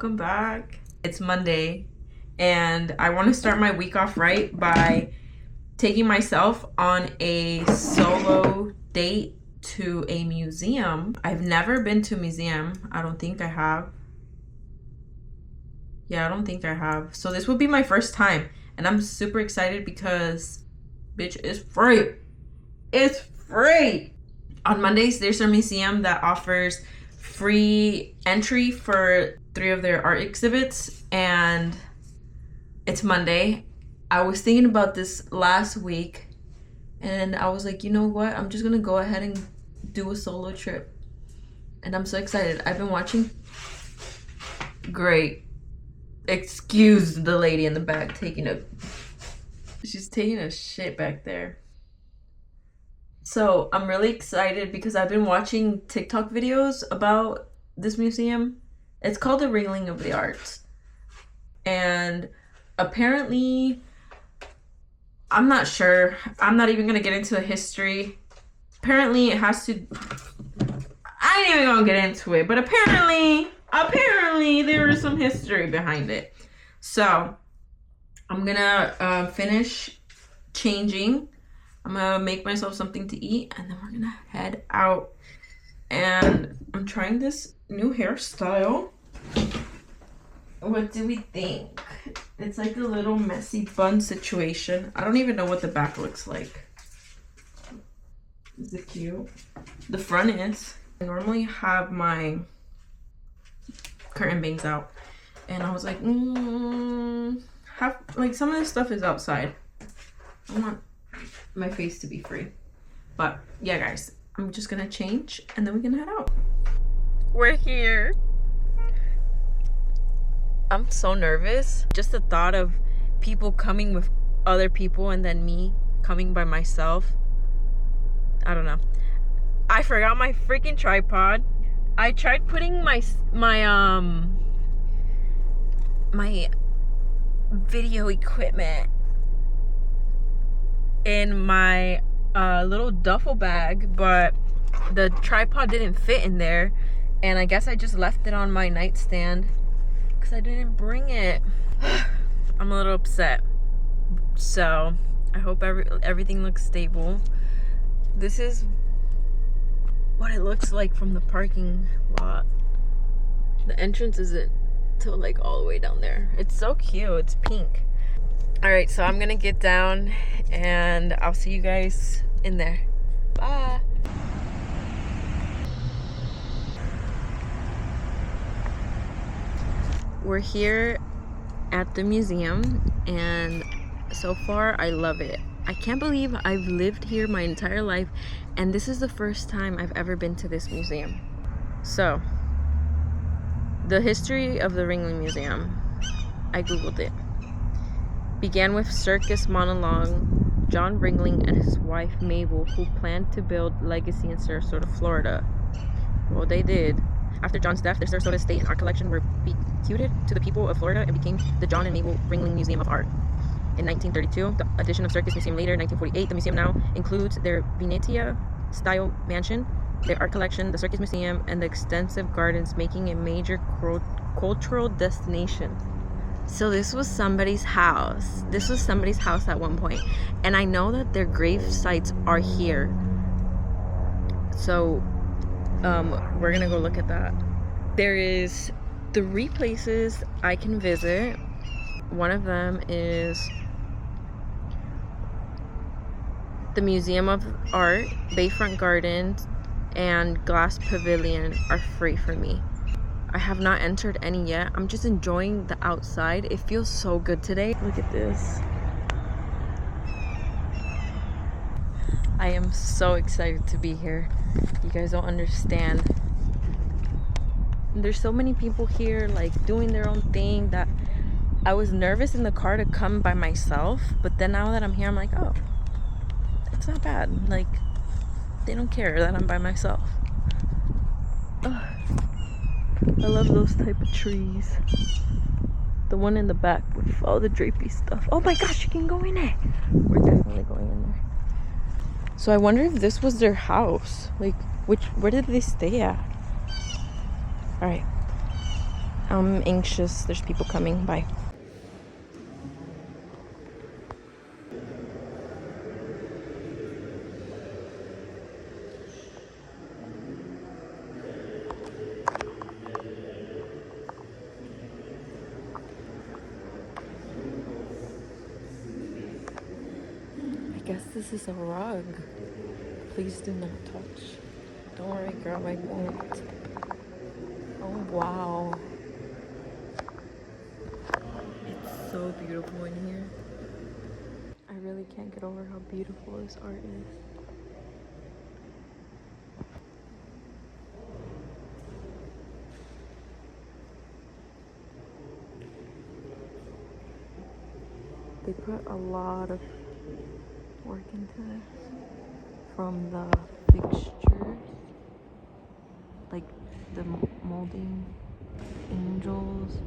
welcome back. It's Monday and I want to start my week off right by taking myself on a solo date to a museum. I've never been to a museum. I don't think I have. Yeah, I don't think I have. So this will be my first time and I'm super excited because bitch, it's free. It's free. On Mondays, there's a museum that offers free entry for 3 of their art exhibits, and it's Monday. I was thinking about this last week and I was like, you know what? I'm just gonna go ahead and do a solo trip. And I'm so excited. I've been watching. Great. Excuse the lady in the back she's taking a shit back there. So I'm really excited because I've been watching TikTok videos about this museum. It's called the Ringling of the Arts. And apparently, I'm not sure. I'm not even going to get into the history. Apparently it has to... I ain't even going to get into it. But apparently there is some history behind it. So I'm going to finish changing. I'm gonna make myself something to eat and then we're gonna head out. And I'm trying this new hairstyle. What do we think? It's like a little messy bun situation. I don't even know what the back looks like. Is it cute? The front is. I normally have my curtain bangs out. And I was like, like some of this stuff is outside. I want my face to be free. But yeah, guys, I'm just gonna change and then we're gonna head out. We're here. I'm so nervous. Just the thought of people coming with other people and then me coming by myself. I don't know. I forgot my freaking tripod. I tried putting my video equipment in my little duffel bag, but the tripod didn't fit in there, and I guess I just left it on my nightstand because I didn't bring it. I'm a little upset. So I hope everything looks stable. This is what it looks like from the parking lot. The entrance isn't till like all the way down there. It's so cute. It's pink. All right, so I'm gonna get down and I'll see you guys in there. Bye. We're here at the museum and so far I love it. I can't believe I've lived here my entire life and this is the first time I've ever been to this museum. So, the history of the Ringling Museum, I googled it. Began with circus monologue John Ringling and his wife Mabel, who planned to build legacy in Sarasota, Florida. Well, they did. After John's death, the Sarasota estate and art collection were bequeathed to the people of Florida and became the John and Mabel Ringling Museum of Art. In 1932, the addition of Circus Museum later, in 1948, the museum now includes their Venetia-style mansion, their art collection, the Circus Museum, and the extensive gardens, making a major cultural destination. So this was somebody's house. This was somebody's house at one point. And I know that their grave sites are here. So we're gonna go look at that. There is 3 places I can visit. One of them is the Museum of Art, Bayfront Gardens, and Glass Pavilion are free for me. I have not entered any yet. I'm just enjoying the outside. It feels so good today. Look at this. I am so excited to be here. You guys don't understand. There's so many people here like doing their own thing that I was nervous in the car to come by myself, but then now that I'm here, I'm like, oh, it's not bad. Like, they don't care that I'm by myself. Ugh. I love those type of trees. The one in the back with all the drapey stuff. Oh my gosh, you can go in it. We're definitely going in there. So I wonder if this was their house. Like, where did they stay at? All right. I'm anxious. There's people coming. Bye. I guess this is a rug. Please do not touch. Don't worry, girl, I won't. Oh, wow. It's so beautiful in here. I really can't get over how beautiful this art is. They put a lot of work into this. From the fixtures, like the molding, angels,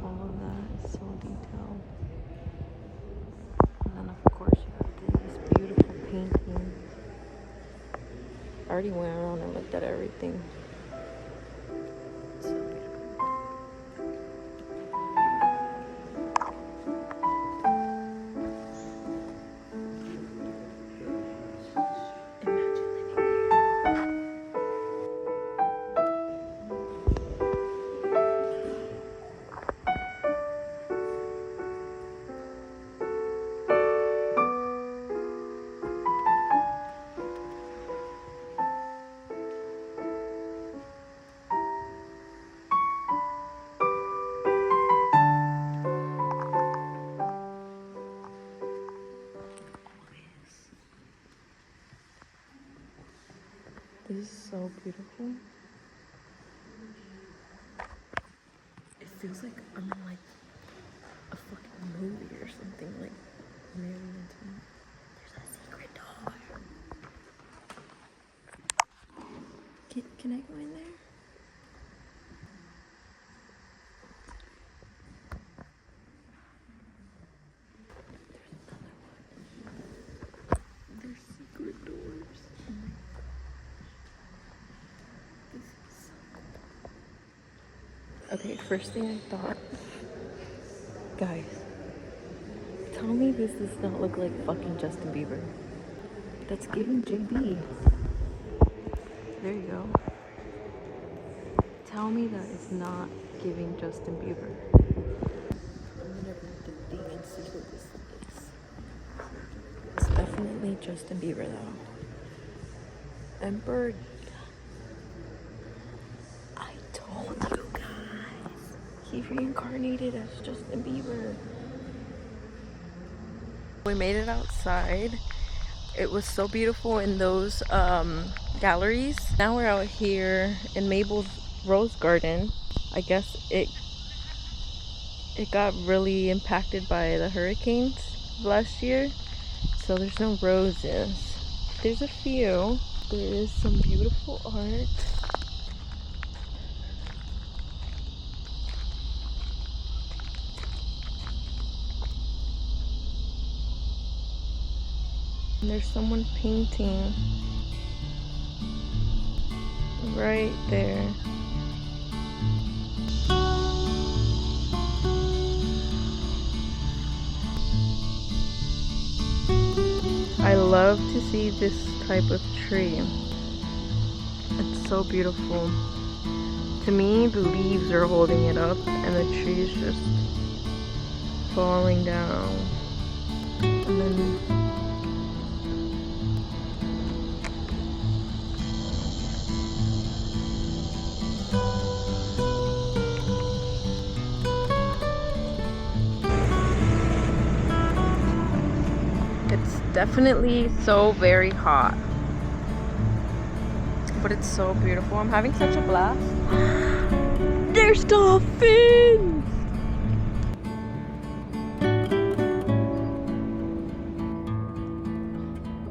all of that is so detailed. And then of course you have these beautiful paintings. I already went around and looked at everything. It's so beautiful. This is so beautiful. It feels like I'm in like a fucking movie or something, like Mary Antoinette. There's a secret door. Can I go in there? There's another one. There's secret doors. Oh my God. This is so cool. Okay, first thing I thought, guys, tell me this does not look like fucking Justin Bieber. That's giving JB. There you go. Tell me that it's not giving Justin Bieber. I'm gonna read the thing and see who this is. It's definitely Justin Bieber though. Emperor. I told you guys. He reincarnated as Justin Bieber. We made it outside. It was so beautiful in those galleries. Now we're out here in Mabel's Rose Garden. I guess it got really impacted by the hurricanes last year, so there's no roses. There's a few. There is some beautiful art. And there's someone painting right there. I love to see this type of tree. It's so beautiful. To me, the leaves are holding it up and the tree is just falling down. And then definitely so very hot, but it's so beautiful. I'm having such a blast. There's dolphins.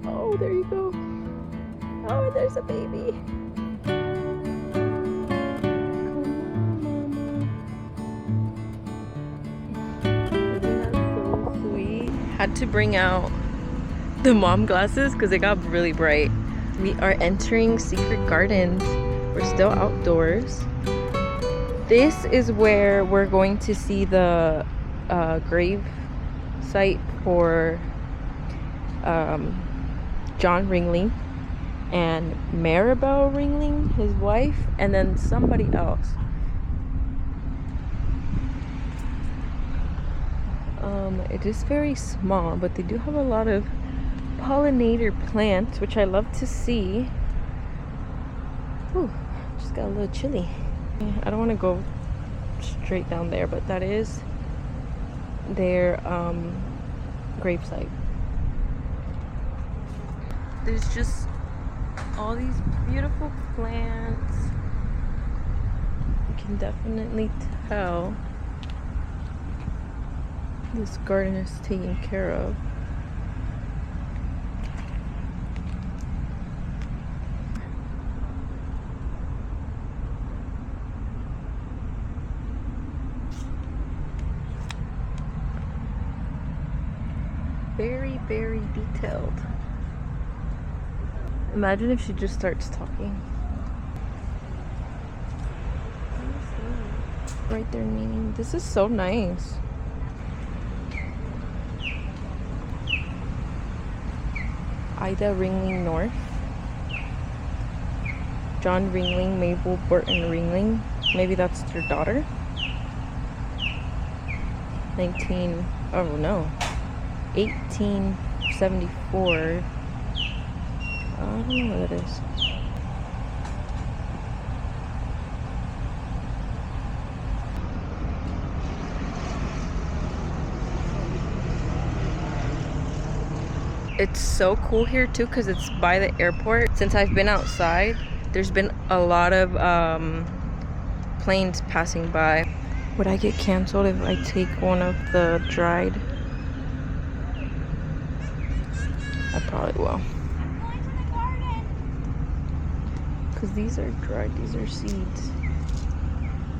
Oh, there you go. Oh, there's a baby. Isn't that so sweet? Had to bring out the mom glasses because it got really bright. We are entering Secret Gardens. We're still outdoors. This is where we're going to see the grave site for John Ringling and Maribel Ringling, his wife, and then somebody else. It is very small, but they do have a lot of pollinator plants, which I love to see. Whew, just got a little chilly. I don't want to go straight down there, but that is their gravesite. There's just all these beautiful plants. You can definitely tell this garden is taken care of. Very, very detailed. Imagine if she just starts talking. Write their name. This is so nice. Ida Ringling North. John Ringling, Mabel Burton Ringling. Maybe that's their daughter. 1874. I don't know what that is. It's so cool here too because it's by the airport. Since I've been outside, there's been a lot of planes passing by. Would I get canceled if I take one of the dried? I probably will. Because these are dried, these are seeds.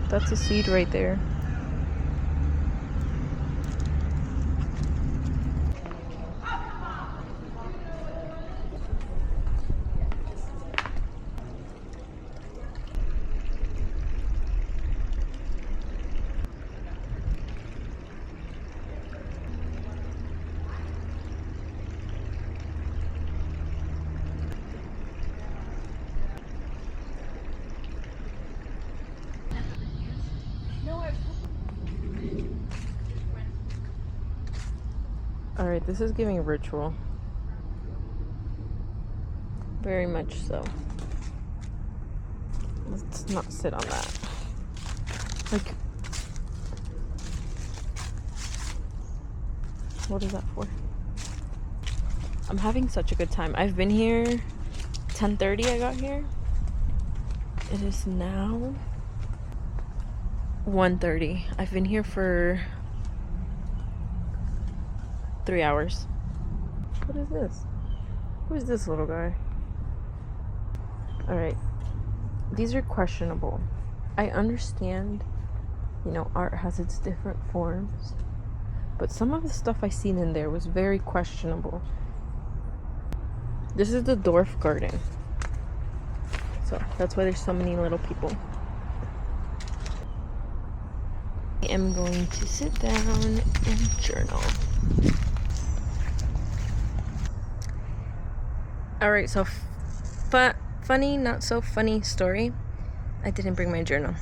That's a seed right there. Alright, this is giving ritual. Very much so. Let's not sit on that. Like, what is that for? I'm having such a good time. I've been here 10:30 I got here. It is now 1:30. I've been here for 3 hours. What is this? Who is this little guy? Alright. These are questionable. I understand, you know, art has its different forms. But some of the stuff I seen in there was very questionable. This is the Dorf Garden. So that's why there's so many little people. I am going to sit down and journal. Alright, so funny, not so funny story. I didn't bring my journal.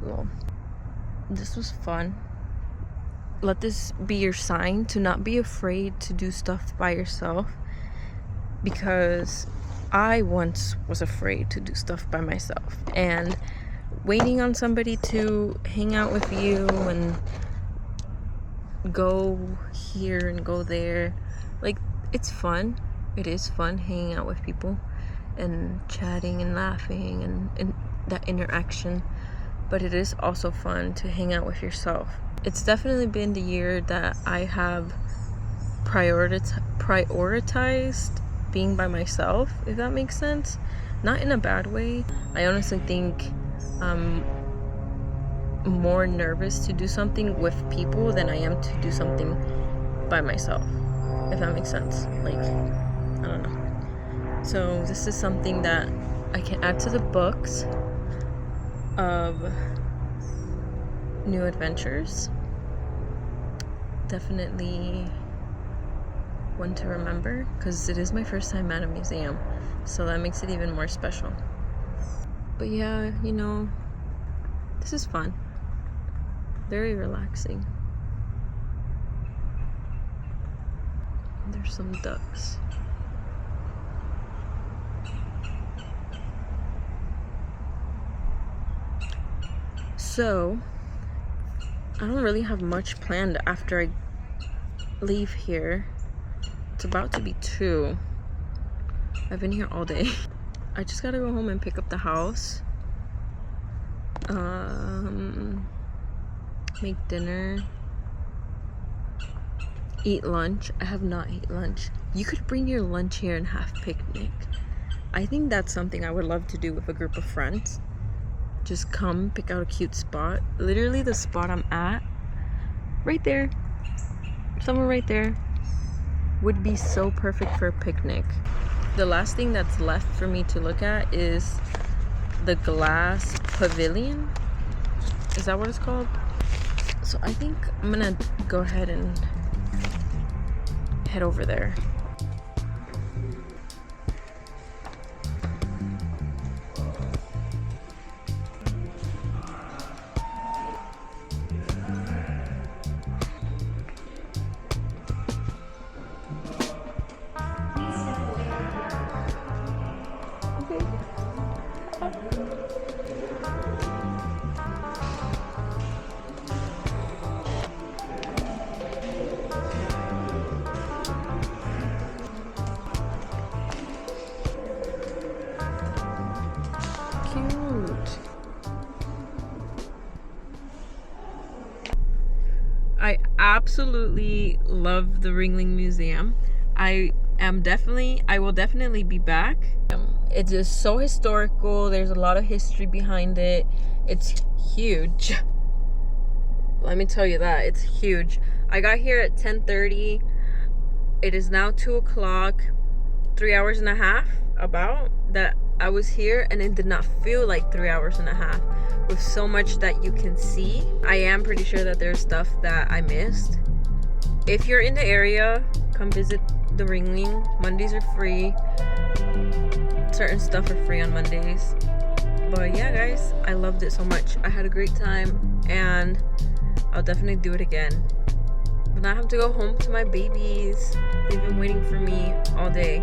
Well, this was fun. Let this be your sign to not be afraid to do stuff by yourself. Because I once was afraid to do stuff by myself. And waiting on somebody to hang out with you and go here and go there. Like, it's fun. It is fun hanging out with people and chatting and laughing and that interaction, but it is also fun to hang out with yourself. It's definitely been the year that I have prioritized being by myself, if that makes sense. Not in a bad way. I honestly think I'm more nervous to do something with people than I am to do something by myself, if that makes sense. Like, I don't know. So this is something that I can add to the books. of new adventures. Definitely one to remember because it is my first time at a museum, so that makes it even more special. But yeah, you know, this is fun, very relaxing. There's some ducks. So I don't really have much planned after I leave here. It's about to be 2. I've been here all day. I just gotta go home and pick up the house. Make dinner. Eat lunch. I have not eaten lunch. You could bring your lunch here and have picnic. I think that's something I would love to do with a group of friends. Just come, pick out a cute spot. Literally the spot I'm at, right there, somewhere right there, would be so perfect for a picnic. The last thing that's left for me to look at is the glass pavilion. Is that what it's called? So I think I'm gonna go ahead and head over there. I absolutely love the Ringling Museum. I will definitely be back. It is so historical. There's a lot of history behind it. It's huge. Let me tell you that. It's huge. I got here at 10:30. It is now 2 o'clock. 3 hours and a half about that I was here, and it did not feel like 3 hours and a half. With so much that you can see, I am pretty sure that there's stuff that I missed. If you're in the area, come visit the Ringling. Mondays are free. Certain stuff are free on Mondays. But yeah, guys, I loved it so much. I had a great time, and I'll definitely do it again. But now I have to go home to my babies. They've been waiting for me all day.